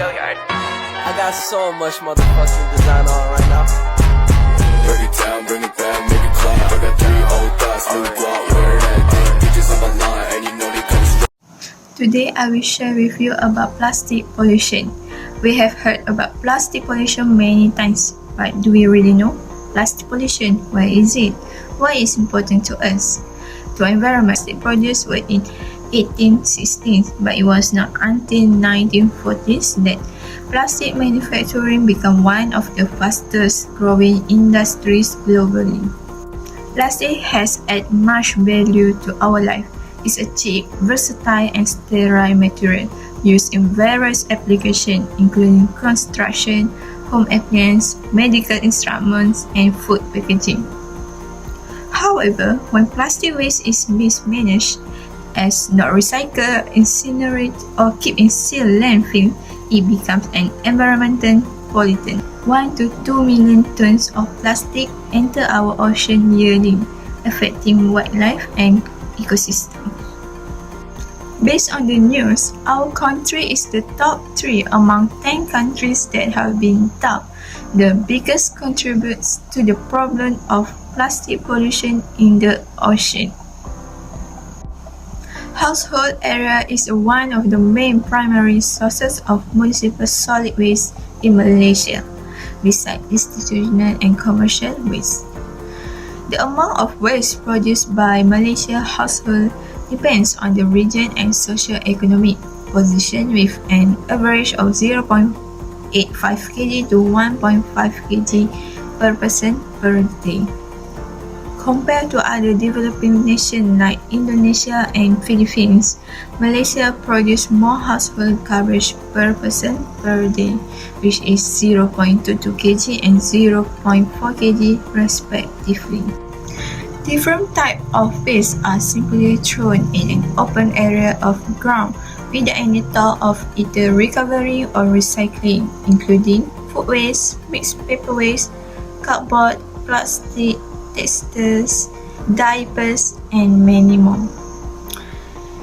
I got so much motherfucking design on right now. Break it down, bring it back, make it clap. I got 3 old thoughts, new guap, wear that thing. Bitches on my line, and you know they come strong. Today I will share with you about plastic pollution. We have heard about plastic pollution many times, but do we really know? Plastic pollution, why is it? Why is it important to us? To environment, plastic produced were in 1816, but it was not until 1940s that plastic manufacturing became one of the fastest growing industries globally. Plastic has added much value to our life. It's a cheap, versatile and sterile material used in various applications including construction, home appliances, medical instruments and food packaging. However, when plastic waste is mismanaged, as not recycled, incinerated or kept in sealed landfill, it becomes an environmental pollutant. 1 to 2 million tons of plastic enter our ocean yearly, affecting wildlife and ecosystem. Based on the news, our country is the top 3 among 10 countries that have been dubbed the biggest contributors to the problem of plastic pollution in the ocean. Household area is one of the main primary sources of municipal solid waste in Malaysia, besides institutional and commercial waste. The amount of waste produced by Malaysia household depends on the region and socio-economic position, with an average of 0.85 kg to 1.5 kg per person per day. Compared to other developing nations like Indonesia and Philippines, Malaysia produces more household coverage per person per day, which is 0.22 kg and 0.4 kg respectively. Different types of waste are simply thrown in an open area of ground without any thought of either recovery or recycling, including food waste, mixed paper waste, cardboard, plastic, textiles, diapers, and many more.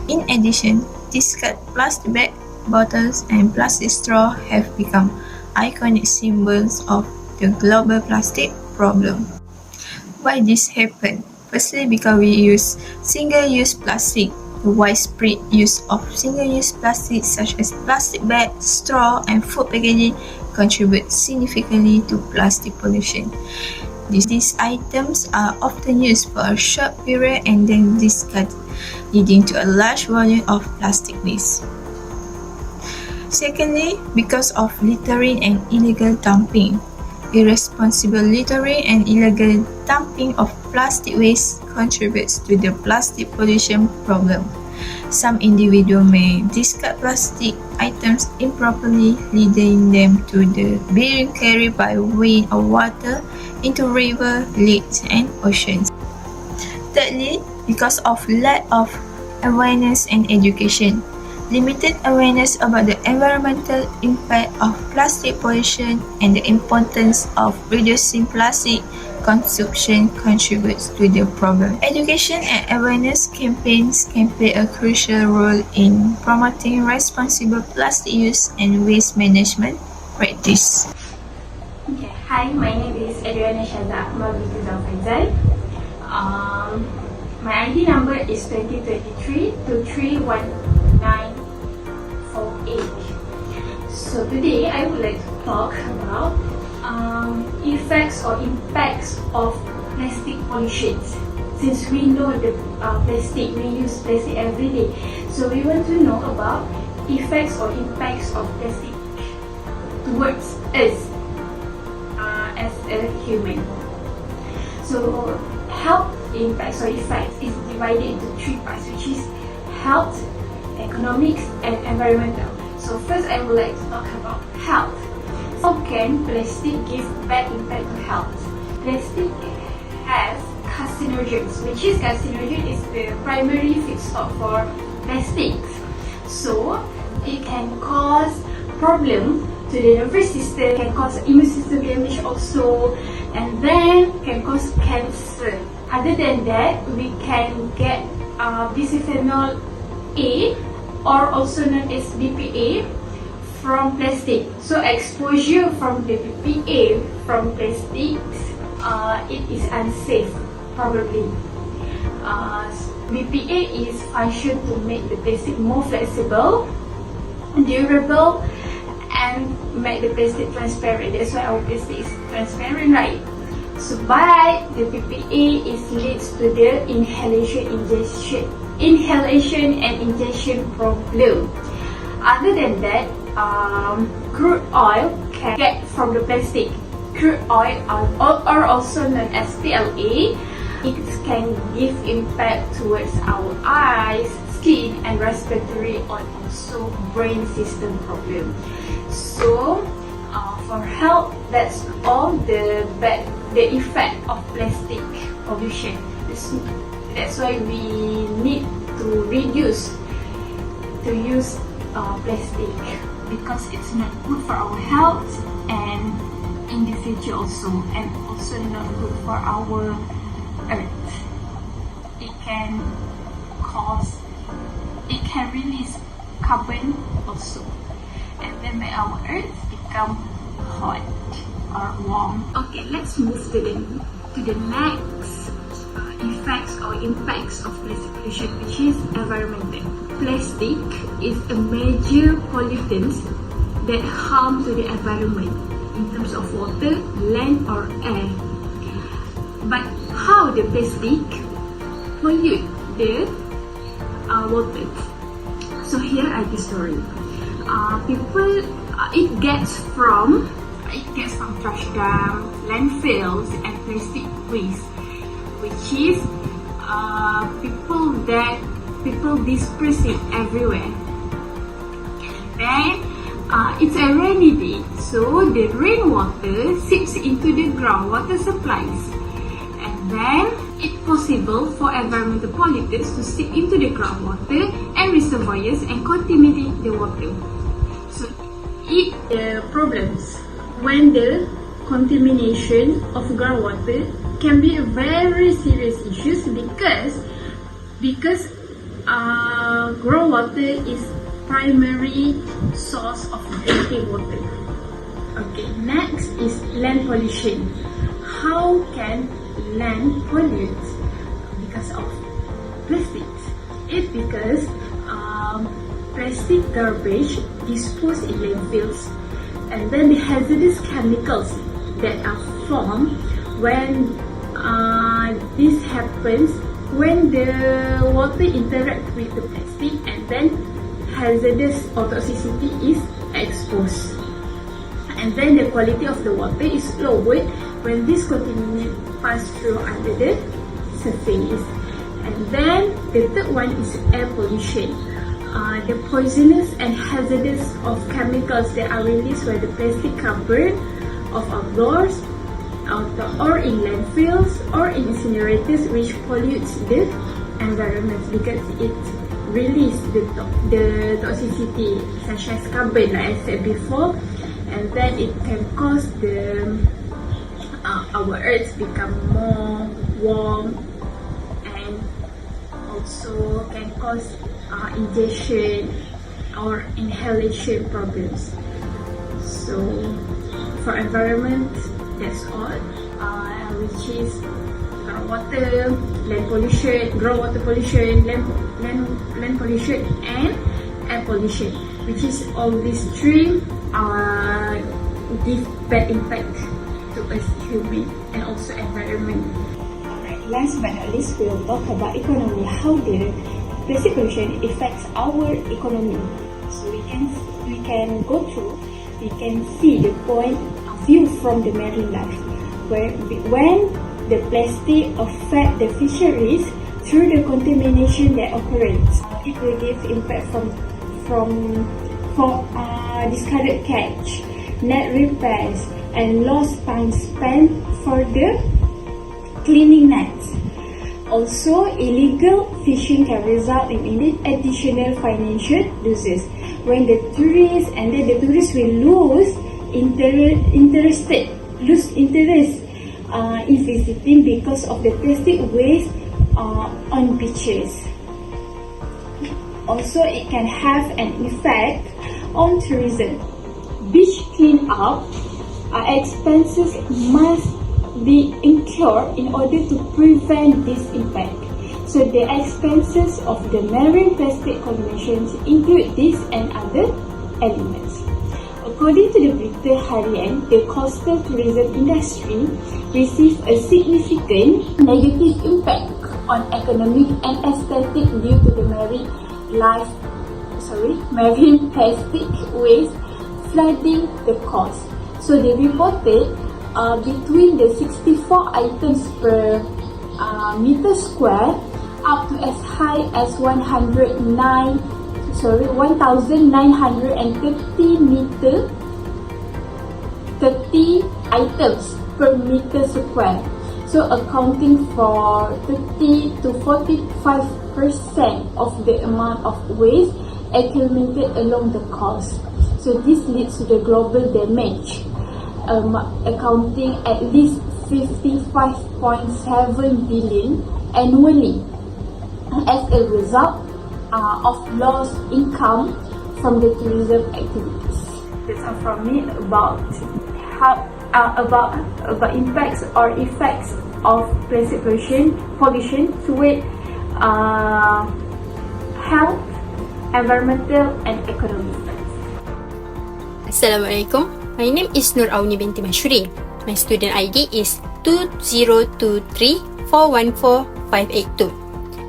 In addition, discarded plastic bags, bottles, and plastic straws have become iconic symbols of the global plastic problem. Why this happened? Firstly, because we use single-use plastic. The widespread use of single-use plastic such as plastic bags, straw, and food packaging contribute significantly to plastic pollution. These items are often used for a short period and then discarded, leading to a large volume of plastic waste. Secondly, because of littering and illegal dumping. Irresponsible littering and illegal dumping of plastic waste contributes to the plastic pollution problem. Some individuals may discard plastic items improperly, leading them to being carried by wind or water into rivers, lakes, and oceans. Thirdly, because of lack of awareness and education. Limited awareness about the environmental impact of plastic pollution and the importance of reducing plastic consumption contributes to the problem. Education and awareness campaigns can play a crucial role in promoting responsible plastic use and waste management practice. Okay. Hi, my name is Adreana Syaza, Akmal binti Zamfaizal. My ID number is 2023 231948. So today I would like to talk about effects or impacts of plastic pollution. Since we know the plastic, we use plastic every day. So we want to know about effects or impacts of plastic towards us as a human. So health impacts or effects is divided into 3 parts, which is health, economics, and environmental. So first I would like to talk about health. How can plastic give bad impact to health? Plastic has carcinogens, which is carcinogen is the primary feedstock for plastics. So it can cause problem to the nervous system, can cause immune system damage also, and then can cause cancer. Other than that, we can get bisphenol A, or also known as BPA, from plastic. So exposure from the BPA from plastics, it is unsafe probably. BPA is functioned to make the plastic more flexible, durable, and make the plastic transparent. That's why our plastic is transparent, right? So, but the BPA leads to the inhalation and ingestion problem. Other than that, crude oil can get from the plastic. Crude oil are also known as PLA. It can give impact towards our eyes, skin, and respiratory, or also brain system problem. So, for health, that's all the effect of plastic pollution. That's why we need to reduce to use plastic, because it's not good for our health and in the future also, and also not good for our earth. It can release carbon also, and then make our earth become hot or warm. Okay, let's move to the next effects or impacts of plastic pollution, which is environmental. Plastic is a major pollutant that harm to the environment in terms of water, land, or air. But how the plastic pollute the water? So here are the story. It gets from trash dump, landfills, and plastic waste, which is people disperse it everywhere. Then it's a rainy day, so the rainwater seeps into the groundwater supplies, and then it's possible for environmental pollutants to seep into the groundwater and reservoirs and contaminate the water. So it problems when the contamination of groundwater can be a very serious issue, because groundwater is primary source of drinking water. Okay, next is land pollution. How can land pollute because of plastics? It's because plastic garbage disposed in landfills, and then the hazardous chemicals that are formed when this happens when the water interacts with the plastic, and then hazardous or toxicity is exposed, and then the quality of the water is lowered when this contaminant pass through under the surface. And then the third one is air pollution. The poisonous and hazardous of chemicals that are released by the plastic cardboard of outdoors, or in landfills or in incinerators, which pollutes the environment because it releases the toxicity such as carbon, like I said before, and then it can cause our earth become more warm, and also can cause ingestion or inhalation problems. So for environment, that's all, which is groundwater, land pollution, groundwater pollution, land pollution, and air pollution, which is all these three give bad impact to us human and also environment. Alright, last but not least, we will talk about economy, how the plastic pollution affects our economy. So we can go through, we can see the point of view from the marine life, where when the plastic affect the fisheries through the contamination that operates, it will give impact from discarded catch, net repairs, and lost time spent for the cleaning nets. Also, illegal fishing can result in additional financial losses when the tourists will lose interest in visiting because of the plastic waste on beaches. Also, it can have an effect on tourism. Beach clean-up expenses must be incurred in order to prevent this impact. So the expenses of the marine plastic conventions include this and other elements. According to the Berita Harian, the coastal tourism industry received a significant negative impact on economic and aesthetic due to the marine plastic waste flooding the coast. So they reported between the 64 items per meter square up to as high as 1,930 items per meter square. So accounting for 30 to 45% of the amount of waste accumulated along the coast. So this leads to the global damage, accounting at least 55.7 billion annually as a result of lost income from the tourism activities. That's all from me about impacts or effects of plastic pollution toward health, environmental and economic. Assalamualaikum. My name is Nur Auni binti Mashuri. My student ID is 2023414582.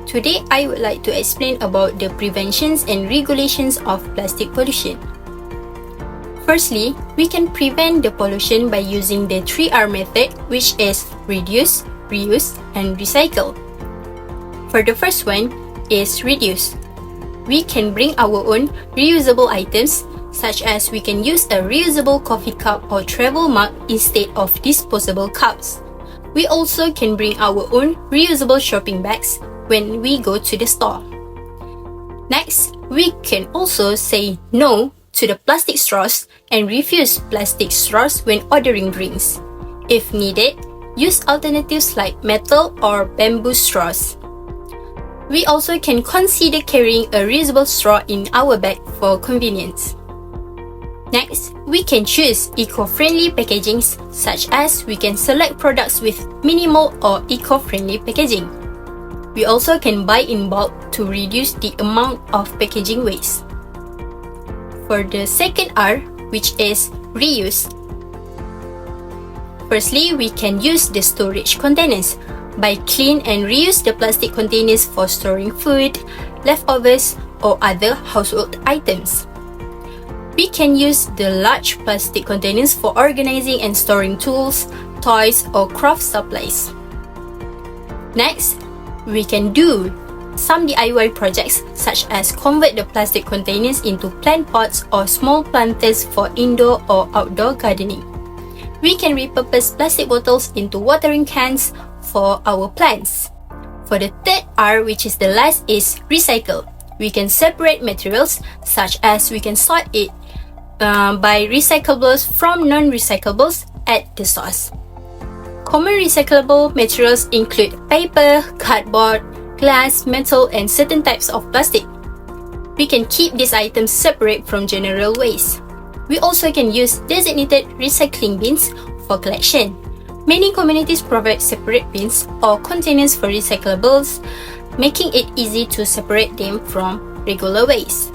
Today, I would like to explain about the preventions and regulations of plastic pollution. Firstly, we can prevent the pollution by using the 3R method, which is reduce, reuse, and recycle. For the first one is reduce. We can bring our own reusable items, such as we can use a reusable coffee cup or travel mug instead of disposable cups. We also can bring our own reusable shopping bags when we go to the store. Next, we can also say no to the plastic straws and refuse plastic straws when ordering drinks. If needed, use alternatives like metal or bamboo straws. We also can consider carrying a reusable straw in our bag for convenience. Next, we can choose eco-friendly packagings, such as we can select products with minimal or eco-friendly packaging. We also can buy in bulk to reduce the amount of packaging waste. For the second R, which is reuse. Firstly, we can use the storage containers by clean and reuse the plastic containers for storing food, leftovers, or other household items. We can use the large plastic containers for organizing and storing tools, toys, or craft supplies. Next, we can do some DIY projects such as convert the plastic containers into plant pots or small planters for indoor or outdoor gardening. We can repurpose plastic bottles into watering cans for our plants. For the third R, which is the last, is recycle. We can separate materials, such as we can sort it by recyclables from non-recyclables at the source. Common recyclable materials include paper, cardboard, glass, metal, and certain types of plastic. We can keep these items separate from general waste. We also can use designated recycling bins for collection. Many communities provide separate bins or containers for recyclables, making it easy to separate them from regular waste.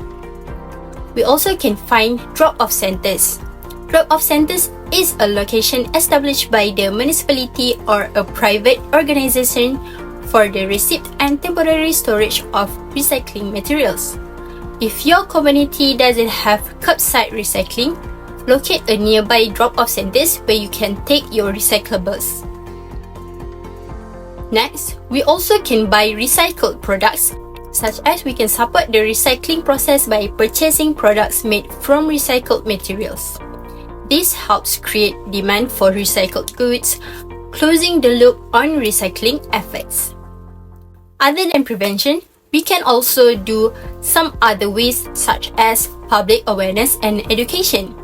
We also can find drop-off centers. Drop-off centers is a location established by the municipality or a private organization for the receipt and temporary storage of recycling materials. If your community doesn't have curbside recycling, locate a nearby drop-off centers where you can take your recyclables. Next, we also can buy recycled products, such as we can support the recycling process by purchasing products made from recycled materials. This helps create demand for recycled goods, closing the loop on recycling efforts. Other than prevention, we can also do some other ways, such as public awareness and education.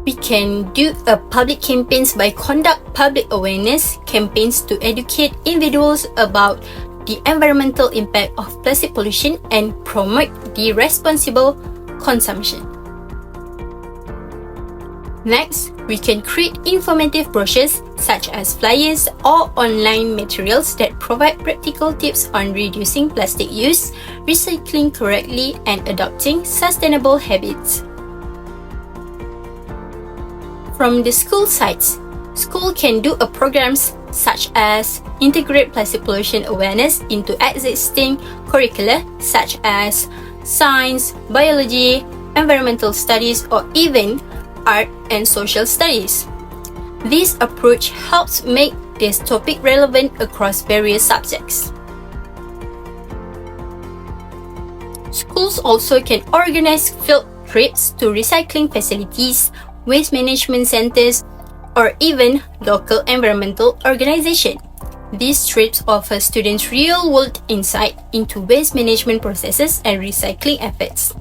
We can do public campaigns by conduct public awareness campaigns to educate individuals about the environmental impact of plastic pollution and promote the responsible consumption. Next, we can create informative brochures such as flyers or online materials that provide practical tips on reducing plastic use, recycling correctly, and adopting sustainable habits. From the school sides, school can do programs such as integrate plastic pollution awareness into existing curricula such as science, biology, environmental studies, or even art and social studies. This approach helps make this topic relevant across various subjects. Schools also can organize field trips to recycling facilities, waste management centers, or even local environmental organizations. These trips offer students real-world insight into waste management processes and recycling efforts.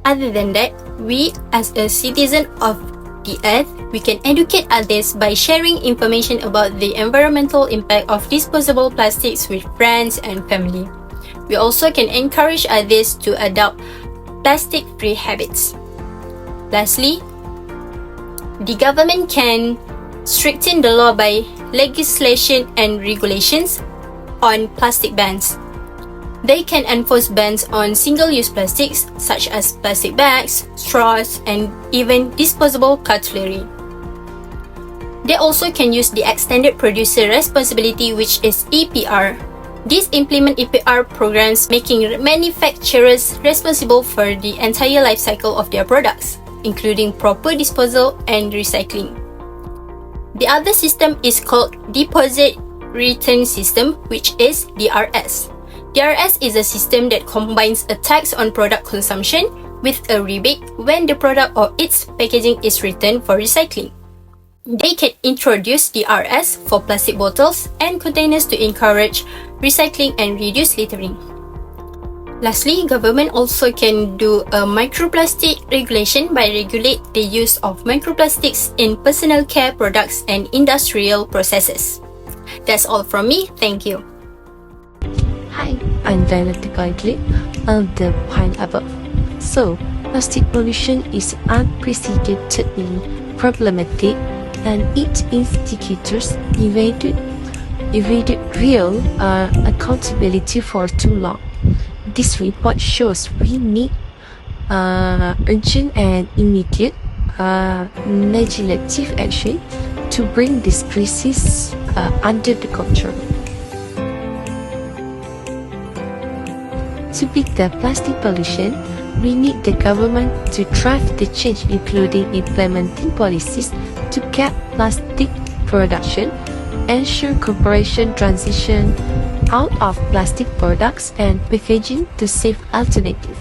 Other than that, we as a citizen of the earth, we can educate others by sharing information about the environmental impact of disposable plastics with friends and family. We also can encourage others to adopt plastic-free habits. Lastly, the government can strengthen the law by legislation and regulations on plastic bans. They can enforce bans on single-use plastics such as plastic bags, straws, and even disposable cutlery. They also can use the Extended Producer Responsibility, which is EPR. These implement EPR programs, making manufacturers responsible for the entire life cycle of their products, including proper disposal and recycling. The other system is called Deposit Return System, which is DRS. DRS is a system that combines a tax on product consumption with a rebate when the product or its packaging is returned for recycling. They can introduce DRS for plastic bottles and containers to encourage recycling and reduce littering. Lastly, government also can do a microplastic regulation by regulate the use of microplastics in personal care products and industrial processes. That's all from me. Thank you. Hi, I'm dialectically of the point above. So, plastic pollution is unprecedentedly problematic and its instigators evaded real accountability for too long. This report shows we need urgent and immediate legislative action to bring this crisis under the control. To beat the plastic pollution, we need the government to drive the change, including implementing policies to cap plastic production, ensure corporation transition out of plastic products and packaging to safe alternatives.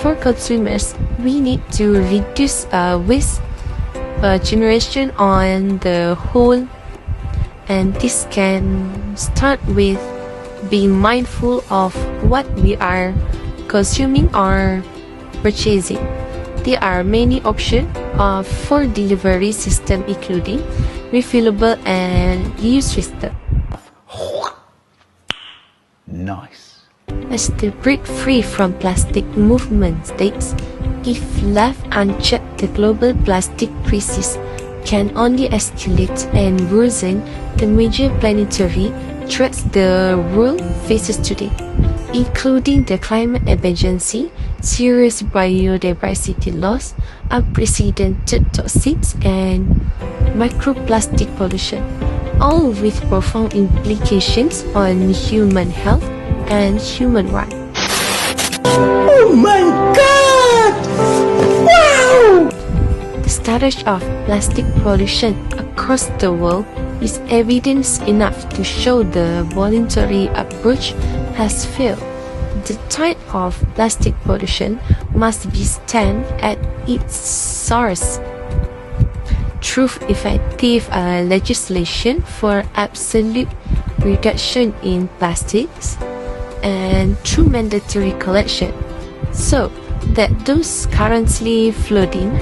For consumers, we need to reduce waste generation on the whole, and this can start with being mindful of what we are consuming or purchasing. There are many options for delivery system, including refillable and reuse system. Nice. As the break free from plastic movement states, if left unchecked, the global plastic crisis can only escalate and worsen the major planetary threats the world faces today, including the climate emergency, serious biodiversity loss, unprecedented toxics, and microplastic pollution, all with profound implications on human health and human rights. Oh my God! Wow! The status of plastic pollution across the world is evidence enough to show the voluntary approach has failed. The tide of plastic pollution must be stemmed at its source through effective legislation for absolute reduction in plastics and through mandatory collection, so that those currently flooding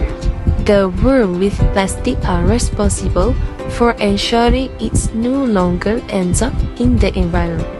the world with plastic are responsible for ensuring it no longer ends up in the environment.